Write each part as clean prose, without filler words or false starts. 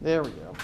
There we go.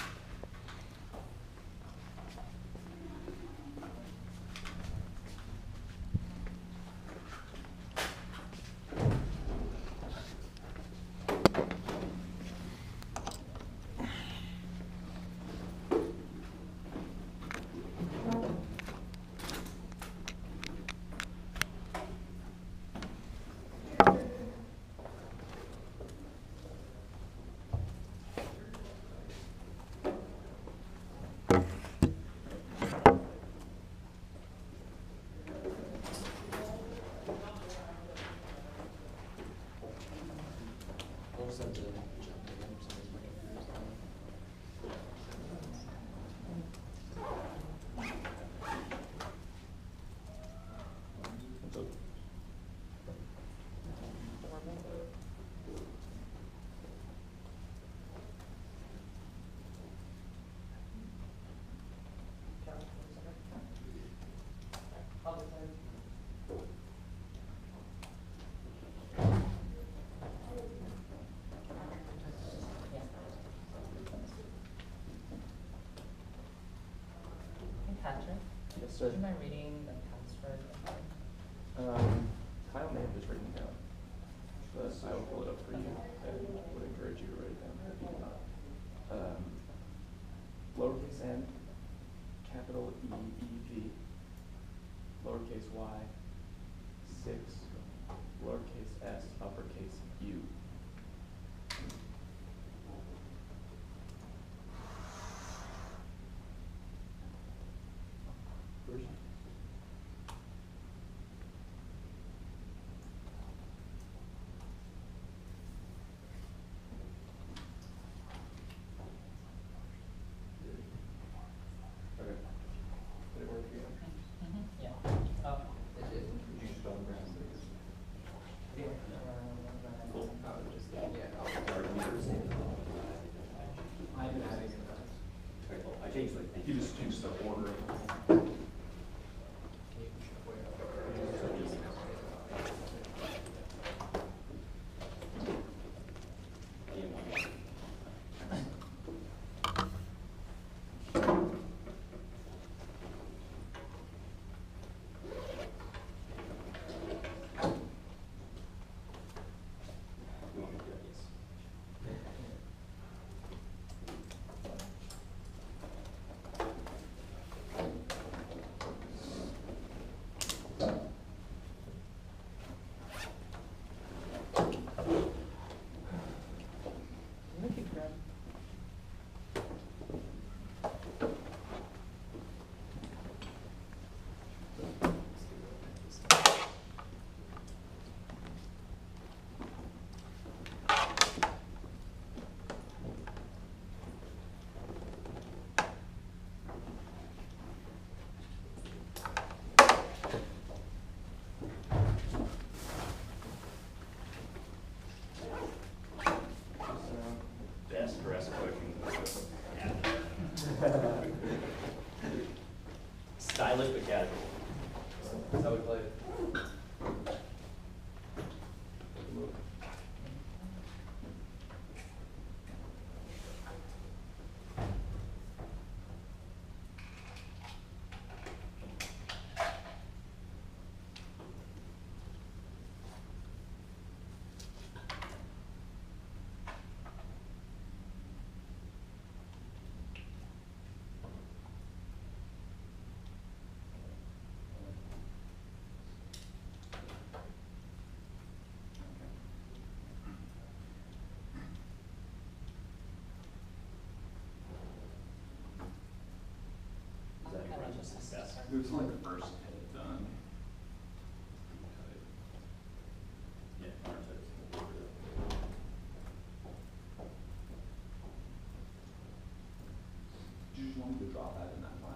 Patrick? Yes, sir. Would you mind reading the password? Kyle may have just written it down, but I will pull it up for you and would encourage you to write it down. Lowercase n, capital E-E-V, lowercase y, 6, lowercase s, uppercase U. Version. Okay. Did it work for you? Yeah. Oh, it did. Did you spell the rest? Cool. Just, I've been adding it. I changed you just changed the order. Stylish but casual. That's how we play it. It was like the first hit done. Yeah, do you just want me to drop that in that file?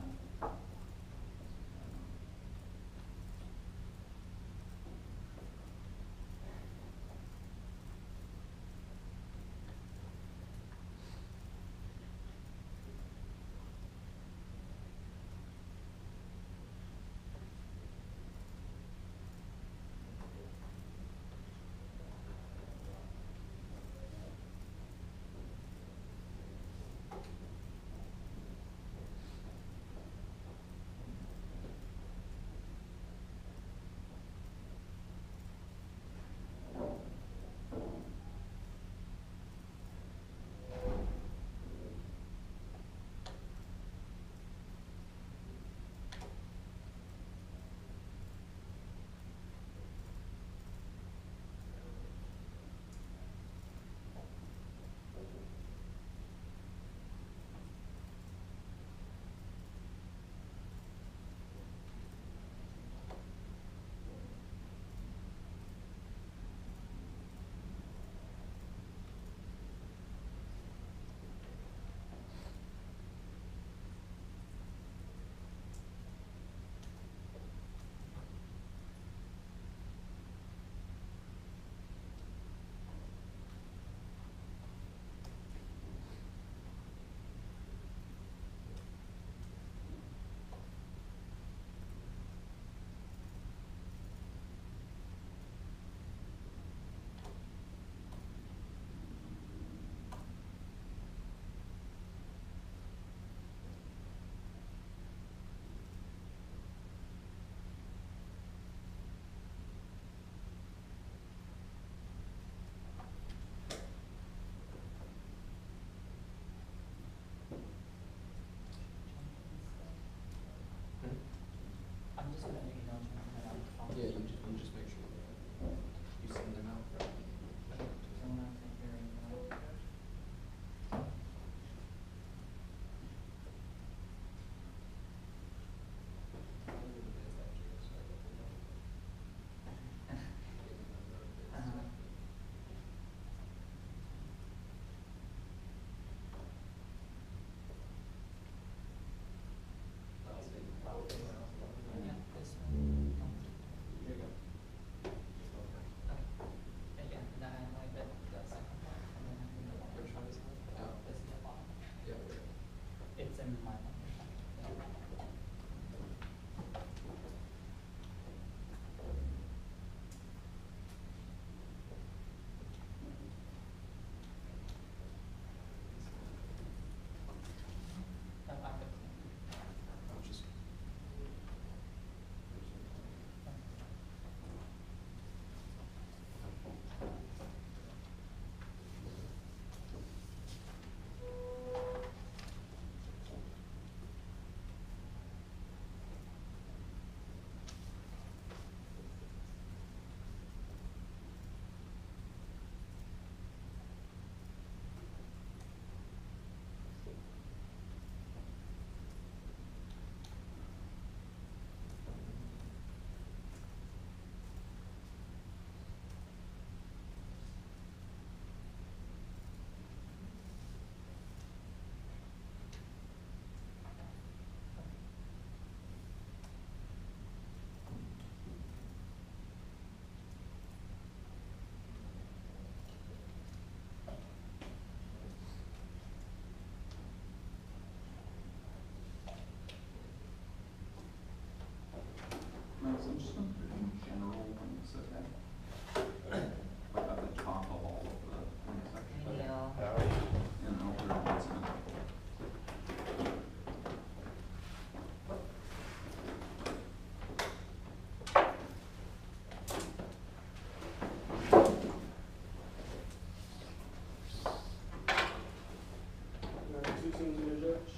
costumes in a judge?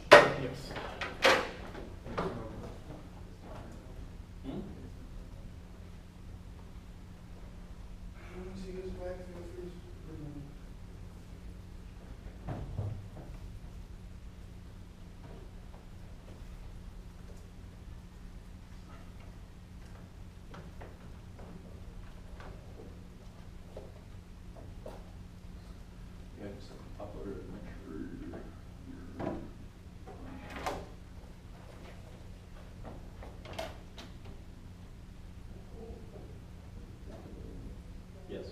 Yes. Hmm? See his black face. Yeah, just upload it, make sure you're. Yes.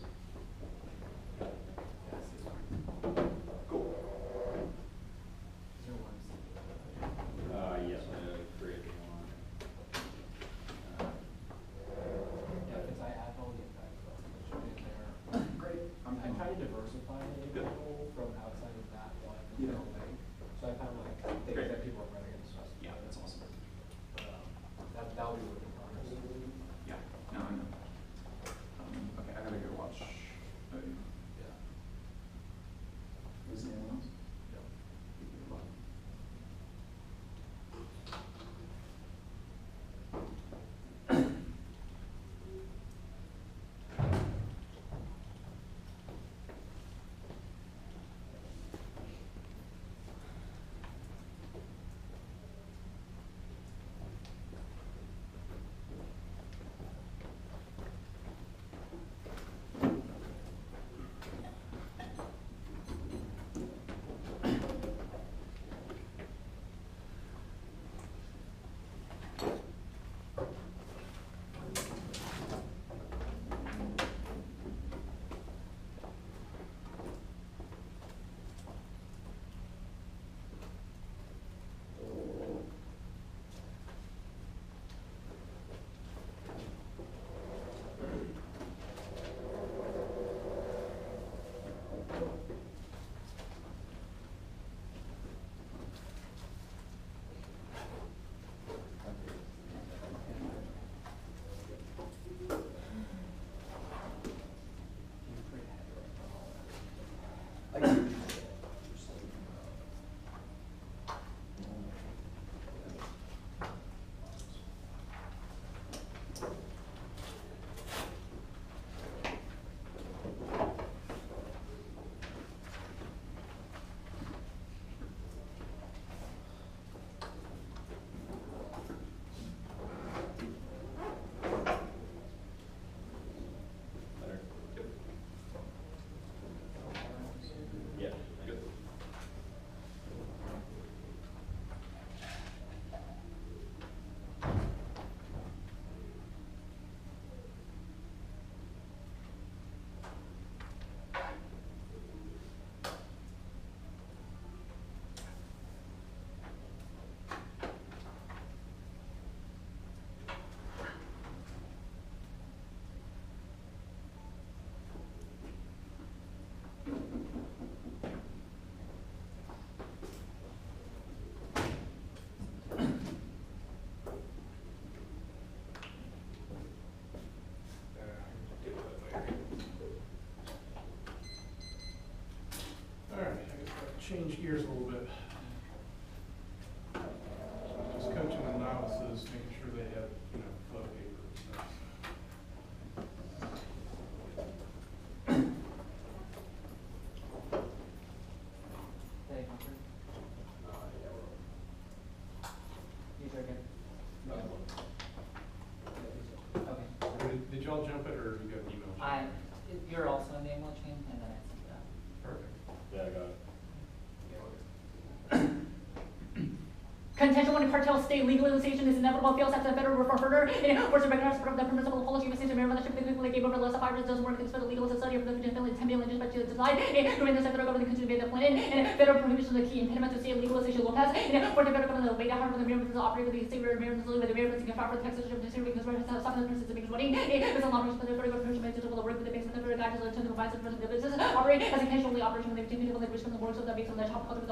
Cool. Is there one? Yes, I created one. Yeah, because I will get that stuff, it should be in there. Great. I try to diversify it a Good. little from outside of that one Yeah. link. So I found like things Great. that people are running and stuff. Yeah, that's awesome. That'll be work in progress. Yeah, no, I know. Okay, I gotta go watch. Yeah. Is there anyone else? Yep. Better? Yep. Yeah, good. All right, I guess I'll change gears a little bit. Just coaching the novices, making sure they have, flow paper and stuff. Hey, Hunter. You sure again? Okay. Did y'all jump it, or you got an email? You're also in the email chain, and then I sent that. Perfect. Yeah, I got it. Contention when cartel state legalization is inevitable fails after the federal reform further. In order to recognize the permissible policy of the state of Maryland, the people gave over less of 5 doesn't work against federal legal society of the 10 billion just by to decide. During the federal government continue to be the plan and federal prohibition of the key impediment to state legalization will pass. For the federal government, the way to harm the Maryland to operate with the state of Maryland, with the Maryland can file for the taxation of the state because we're stopping the person to make money. There's a lot of responsibility for the government to work with the base of the federal guidelines to provide the person the business operate as a casual operation when they take people the risk from the works of the base of the top of the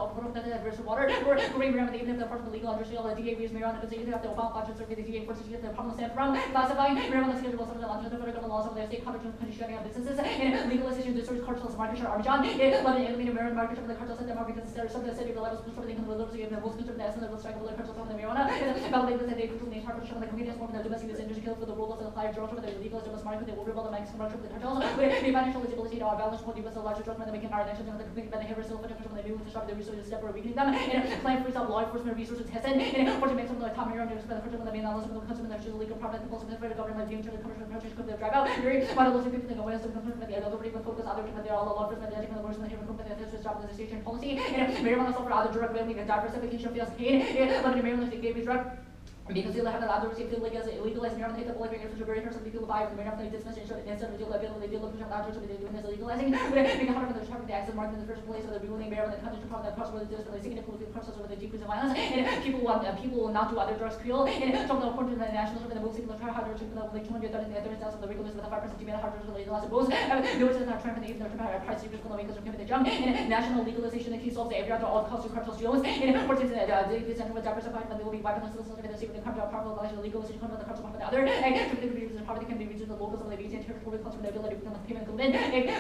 water or green around the even if the first legal industrial DA views marijuana considered after Obama Flash survey the DA forces the problem stand from classifying marijuana schedule of the law of the federal laws of the state coverage conditioning of businesses and legalization of the source cartels market share Armageddon loving eliminating marijuana market share of the cartels at Denmark because there are some of the city of the levels for the income of the liberty of the most conservative essence of the strike of the cartels of the marijuana validated that they control the entire production of the convenience more than the domestic use industry kill for the rules of the higher drugs for the legal domestic market they will rebuild the maximum production of the cartels with the financial stability of our balance for the US larger drug men making our national and the complete behavior still for the new to stop the resources step or weakening them and plan free law enforcement resources tested and for to make some of the top marijuana for the production of the main knowledge of the consumer that legal profit the possible for the government being to the commercial approaches could drive out very vital those people think away as the consumer the other people focus other people they are all law enforcement the the worst here company that has stopped the station policy and marijuana for other drug family diversification of feels pain and limited marijuana they gave me drug because they have allowed to receive legalized marijuana take the public figures to very person people buy from marijuana dispensation instead of deal they deal with allowed to be doing this legalizing because however they're trying to access market in the first place so they're ruling marijuana the country to problem that cause where there's really significant process over the decrease of violence and people will not do other drugs kill and from the according to the national survey the most people try harder to like 230,000 of the regulars with a 5% demand harder to legalize both those are not trying to even their price decrease from the makers of the jump and national legalization the key solves every other all costs to cartels deals and importance that the center with diversified but they will be vibrant citizens of the city come to a powerful legalization legalization of the cartel of the other and poverty can be reduced in the locals of the region territory comes from the ability to become a payment included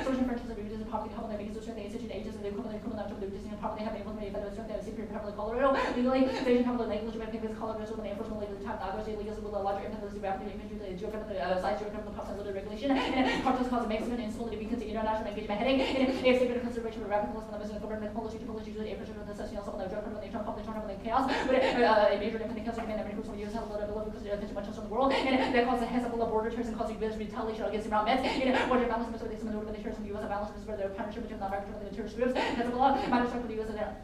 social friendships of reducing poverty helping the regions the institute ages and the equivalent of the reducing poverty have implemented federal strength and secret power Colorado legally station have the language of because Colorado with an enforcement legal time others legalism with a larger impact of rapidly imagery the geographical size geographical cost and regulation and cartels cause maximum instability weakens international engagement heading and a sacred consideration of rapid loss from the Muslim government policy to policy usually a pressure of the social some of the drug criminal nature public turnover and chaos but a major impact in cancer and groups of the US have a lot of because there's much in the world and that causes a hezbollah border terrorism causing U.S. retaliation against Iran meds and border balance with some of the terrorism the U.S. balance with the partnership between the American and the terrorist groups hezbollah minor strike with the U.S. and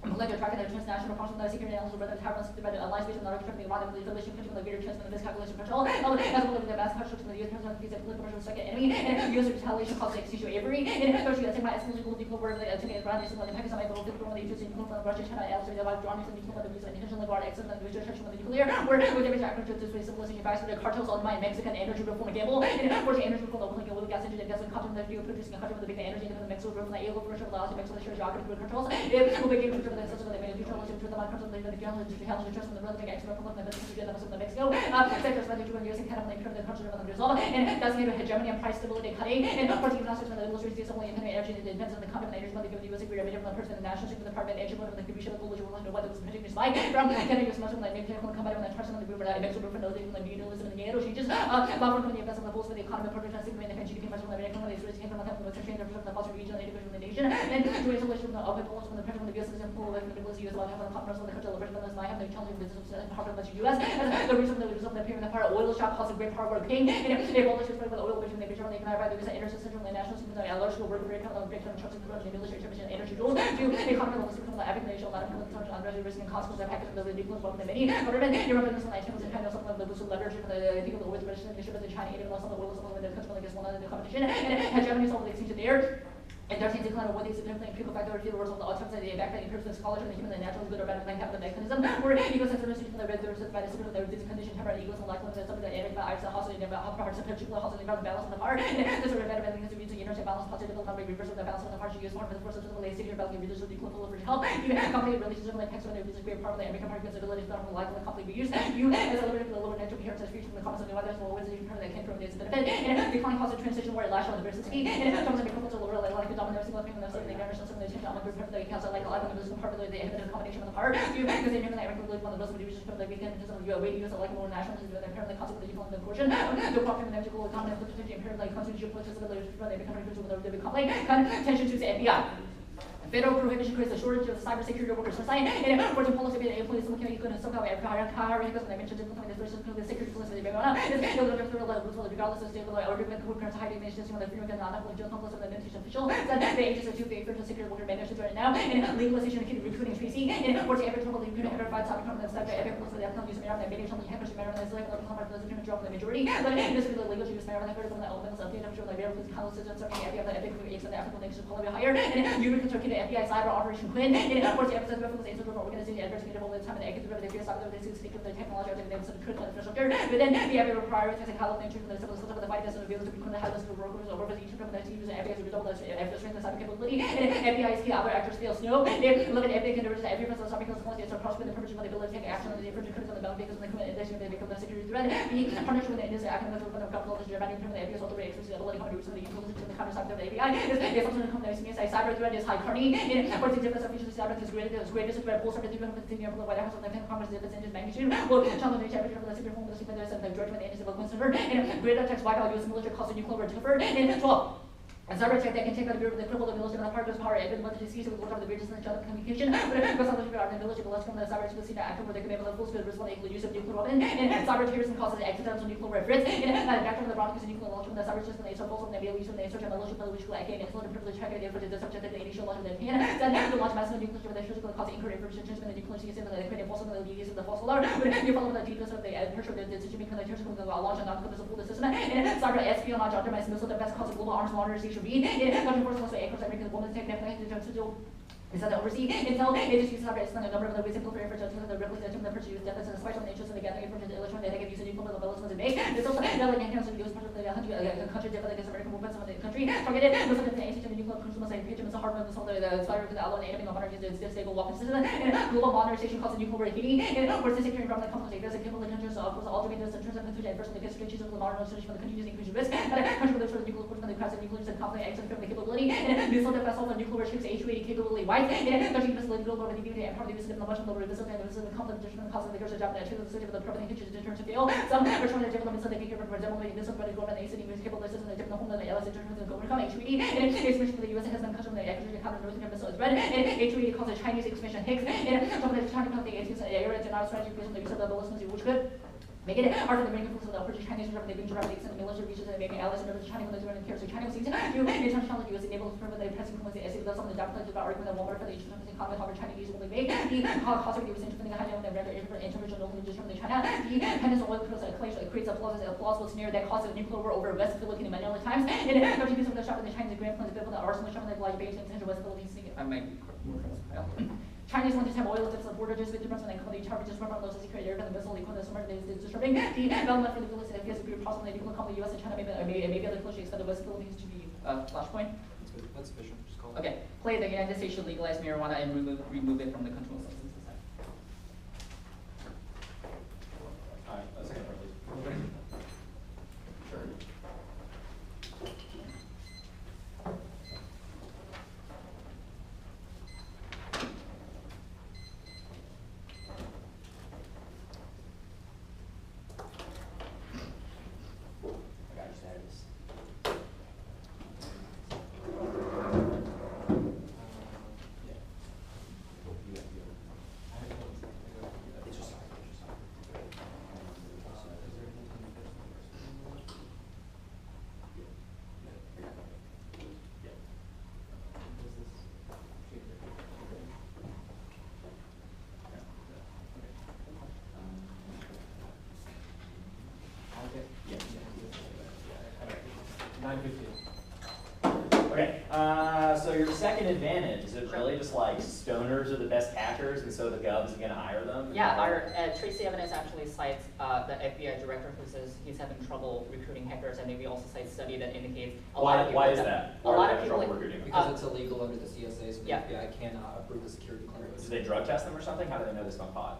Collective tracking the transnational function of the security analysis of the tyrants by the alliance based on the architecture of Iran and the relation between the greater chance of the miscalculation control as well as the mass construction of the U.S. president visa political commercial second enemy and U.S. retaliation causing extinction of Avery and especially the same escalation will declare where the attacking Iran is in the Pakistan by the from the U.S. including from Russia China and also the drone and declare the visa intentionally guard access and the destruction of the nuclear where with every action to this way symbolizing advice for the cartels on my Mexican energy reform gamble and for the energy reform the oil gas engine and gas and cotton that you producing a country with the big energy into the Mexico from the oil commercial allows to Mexico the geography with cartels it will be given to the system of the to the markets of the general industry health interest from the relative expert from the business to the Mexico sectors by the US and Canada and the country of the result and that's near hegemony and price stability cutting and of course even also from the illustrates the only independent energy that depends on the contaminators but they give the US agreement from the person the national security department energy from the commission of the global world what it was particularly spike from Canada US much of the nuclear company when the trust on the river Mexico from those from the mutualism and the NATO changes law from the investment levels for the economy progress and significant GDP much from the American the Israeli from the country from the fossil region and from the nation and to isolation from the open policy from the president of the US and pull away from the US law have the conference of the cartel of I have no challenging business of Harvard much US and the reason that the result of the payment of the oil shop causing great power work paying and if all this is for the oil which they become the economic value because the interest central and national system and large scale work rate of the big term trust and the military transmission energy rules to the economy level from the epic nation a lot of people touch on risk and consequences of package of the nuclear bomb the many government Europe and the items and kind of some of the boost of leverage for the people the oil registered initiative of the China even lost on the oil supply with the country like one of the competition and Germany solved the exchange there and there seems to kind of what they significantly people factor field words on the outcomes that they back that improves the scholarship and the human and natural good or bad and have the mechanism where egos and services from the red versus by the spirit of the condition temporary egos and likewise that something that every by the house and never how parts of particular house and the balance of the part and this is a better balance to be to intersect balance positive number reverse of the balance of the parts you use more for the force of the lay secure balance reduce the equal for help even company relationship like text when there is a great part of the American party ability to like the company we use you as a little bit of the lower natural inheritance feature from the comments of the others will always be part of that came from this benefit and declining cost of transition where it lash on the versus key and it comes to become a lower like a dominant single thing the garnish some of the attention on the group the accounts like a lot of them is part of the combination of the part you because they never like really one of those divisions from the weekend because of you way use like more national is the apparently concept that you call the portion the problem in the economy of the potential impaired like constitutional political from the becoming with the become like kind of attention to the FBI federal prohibition creates a shortage of cybersecurity workers society and foreign policy being employees looking at you and somehow every higher because when I mentioned implementing this versus the security policy they want is still the federal level regardless of state level argument who can hide images when the freedom and not only just complex of the administration official that the agency to be for security worker managers right now and legalization of recruiting Tracy and forcing every trouble you can ever find cyber criminal stuff every policy that comes use Maryland that many something hackers in Maryland is like the combat doesn't even drop the majority but this is the legal to use Maryland from the elements of the industrial like Maryland councils and certainly every other epic and the African nations call it higher and you can turkey FBI cyber operation Quinn. Of course, the episode reference to the organization adversity all the time and the active the fear cyber the state of the technology of the critical infrastructure. Within the FBI prioritizing how the nature of the civil system of the fight is revealed to be the highest of workers over the each of the teams and FBI as a result of after strength the cyber capability. And FBI's key other actors still snow. They look at FBI can reduce every person cyber capability to cross with the permission of the ability to take action on the different critical development because of the criminal addition they become the security threat. The partnership with the industry academic of the government is driving from the FBI's also very expensive ability to reduce the influence to the counter cyber of the FBI. Is also the means a cyber threat is high carney. Of course, the difference of features of cyber is greatest threat pulls up the different thing of the White House of the Congress difference in magnitude. Well, challenge the average of the secret home of the secret and the judgment and the civil concern. And greater attacks white out US military cost nuclear recovered. And 12. And cyber attack that can take out the bureau of the cripple the military and the partner's power and the disease with the bridges and the channel of communication. But because of the ability to let's come the cyber to see the actor where they can be able to full speed respond to use of nuclear weapon. And cyber terrorism causes accidental nuclear threats. And the back of the brown is nuclear launch from the cyber system they suppose of the use of the search and militia which will again it's not a privilege check for the subject of the initial launch of the pan. Then to launch massive nuclear with the physical cause incorrect information transmit the nuclear system and the creating false and the use of the false alarm. You follow the details of the pressure of the decision making the terrorism will launch and not because of the system. And cyber espionage undermines missile defense causes global arms modernization being. Enforcement also across every woman's technical is that the overseas intel agencies have a number of the ways simple for efforts to the replication of the purchase deficits and special natures of the gathering information electronic data use and equal abilities was made. This also developing enhanced use part of the country developing this American movements of the country targeted most of the ancient and nuclear consumer side pitch the hardware the solar the cyber to the alloy enemy of monarchies is stable walking system and global modernization causes nuclear heating and where the security from the company there's a capable intentions of ultimately the terms of the future and first the strategies of the modernization from the country using increased risk and a country with the nuclear force from the crash of nuclear and conflict exit from the capability and missile defense also nuclear ships H-280 capability wide and global over the beauty and probably visited the much of the result and the conflict between the cause of the curse of Japan and the city of the property features in terms of fail. Some are trying to develop so they can for example this one by the government agency is capable of the different home of the LS in terms of the overcome H-280 and its mission for the US has been cut from the acquisition counter northern missile is red and H-280 calls the Chinese expansion Hicks and some of the Chinese company is area to not strategy based on the use of the ballistics which could make it hard for the American forces to approach Chinese from the being directly and military reaches and making allies and the Chinese military and carries China seems to international US enables for the pressing from the essay with some of the Japanese about arguing that Walmart for the international economy however Chinese will make the cost of the US intervening the high level and render intervention only just from the China the dependence on oil creates a plausible scenario that causes a nuclear war over West Philippines many other times and the country of the shop in the Chinese grand plan to build the arsenal shop in the like base in central West Philippines. I might be more Chinese want to have oil tips of border just with difference when they come to charge just from those secret air and the missile equipment summer is disturbing the development for the Philippines appears to be possible they will come to the US and China maybe other closely expect the West Philippines to be flashpoint. That's sufficient. Just call it. Okay. Play the United States should legalize marijuana and remove it from the controlled substances act. Alright, a second part, please. Sure. Okay, so your second advantage, is it really just like stoners are the best hackers and so the gov is gonna hire them? Yeah, our Tracy Evidence actually cites the FBI director who says he's having trouble recruiting hackers, and we also cite a study that indicates a lot of people. Why is that? A lot of people recruiting them? Because it's illegal under the CSA, so the yeah. FBI cannot approve the security clearance. Do they drug test them or something? How do they know this on pod?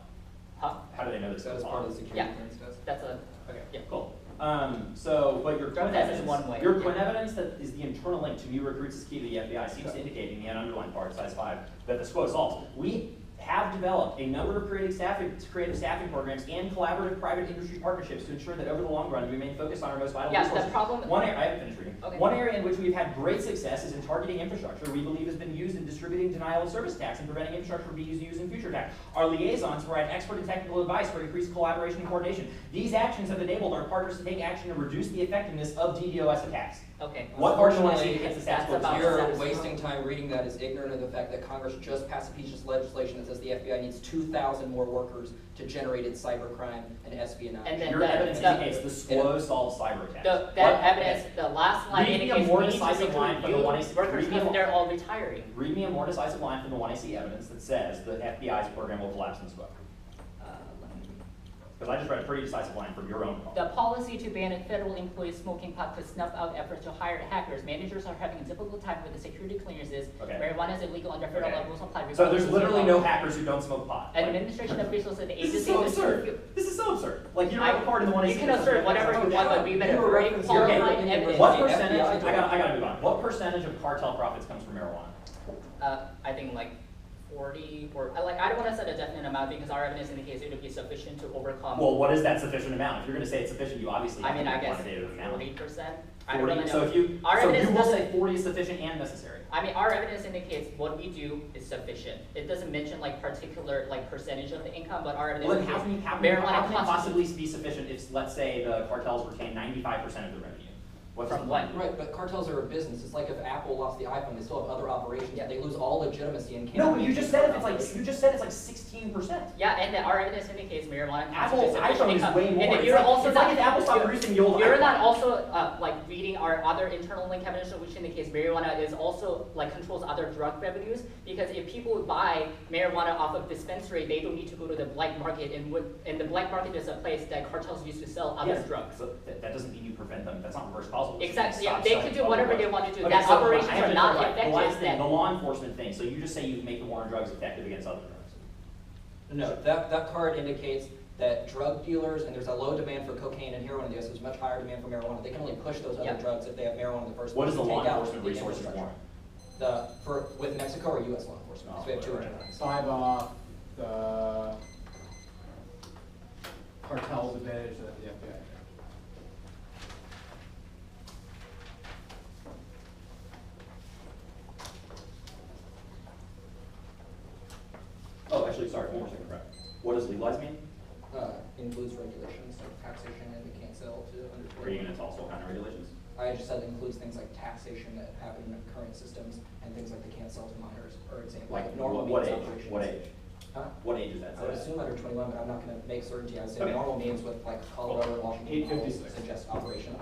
Huh? How do they know this That on is part of the pod? security Yeah. clearance test. That's a Okay, yeah. cool. But your Drug Quinn test is evidence, one way. your Yeah. Quinn evidence that is the internal link to new recruits is key to the FBI seems to indicate in the underlying part, size 5, that the SQO solves. We have developed a number of creative staffing programs and collaborative private industry partnerships to ensure that over the long run we remain focused on our most vital resources. The problem. I haven't finished reading. Okay. One area in which we've had great success is in targeting infrastructure we believe has been used in distributing denial of service tax and preventing infrastructure from being used in future attacks. Our liaisons provide expert and technical advice for increased collaboration and coordination. These actions have enabled our partners to take action to reduce the effectiveness of DDoS attacks. Okay. What part of the 1AC Unfortunately, gets the status quo? that's about You're status quo. wasting time reading that is ignorant of the fact that Congress just passed a piece of legislation that says the FBI needs 2,000 more workers to generate its cybercrime and espionage. And then Your the- evidence the- indicates the SQO solves cyber attacks. That What- evidence, the last line Read me a indicates more we need to decisive line recruit from the youth 1AC. workers Read me a because more- they're all retiring. Read me a more decisive line from the 1AC evidence that says the FBI's program will collapse in SQO. Let me- Because I just read a pretty decisive line from your own call. The policy to ban federal employees smoking pot could snuff out efforts to hire hackers. Managers are having a difficult time with the security clearances. Okay. Marijuana is illegal under federal Okay. law rules apply. So there's regardless of literally state no law. hackers who don't smoke pot. Like, Administration officials at the this is agency. so absurd. This is so absurd. Like you don't have a part in the 1AC. You can assert whatever you want, but we better You were very referencing qualified your evidence. What The percentage? FBI I gotta move on. What percentage of cartel profits comes from marijuana? I think like 40 or I don't want to set a definite amount because our evidence indicates it would be sufficient to overcome. Well, what is that sufficient amount? If you're going to say it's sufficient, you obviously have I mean, to I give a guess quantitative amount. 40%. I don't 40. really know. So if you, Our so evidence you will doesn't- say 40 is sufficient and necessary. I mean, our evidence indicates what we do is sufficient. It doesn't mention like particular like percentage of the income, but our evidence Well, then how indicates can you marijuana possibly constitutes be sufficient if, let's say, the cartels retain 95% of the revenue? What's From the what? point? Right, but cartels are a business. It's like if Apple lost the iPhone, they still have other operations. Yeah. They lose all legitimacy and can't. No, but you maintain just said their it's like operations. you just said it's like 16%. Yeah, and our evidence indicates marijuana Apple's constitutes sufficient iPhone is income. way And more. then It's you're like, also it's like not if Apple stopped you're- producing the old You're iPhone. not also like reading our other internal link evidence, which indicates marijuana is also like controls other drug revenues. Because if people buy marijuana off of dispensary, they don't need to go to the black market, and the black market is a place that cartels use to sell other Yes, drugs. so that doesn't mean you prevent them. That's not reverse causal. Exactly. Yeah, Stop they selling could do other whatever drugs. they want to do. Okay, That so operations I have are to not go right. The last effective. thing, the Then law enforcement thing. So you just say you make the war on drugs effective against other drugs. No, that card indicates that drug dealers, and there's a low demand for cocaine and heroin in the US, there's much higher demand for marijuana. They can only push those other Yep. drugs if they have marijuana in the first place. What is the to law take out enforcement the resources infrastructure. warrant? With Mexico or US law enforcement? Oh, So we have two right, right. internals. 5 off the cartel's advantage that the FBI has. Oh, actually, sorry, one more second, correct. What does legalize mean? Includes regulations like taxation and we can't sell to under. Are you gonna tell us what kind of regulations? I just said it includes things like taxation that happen in current systems and things like they can't sell to minors, for example. Like, normal what means age? operations. What age? Huh? What age is that? I would assume under 21, but I'm not gonna make certainty. I would say Okay. normal means with like Colorado and Washington. 856. Suggest operations.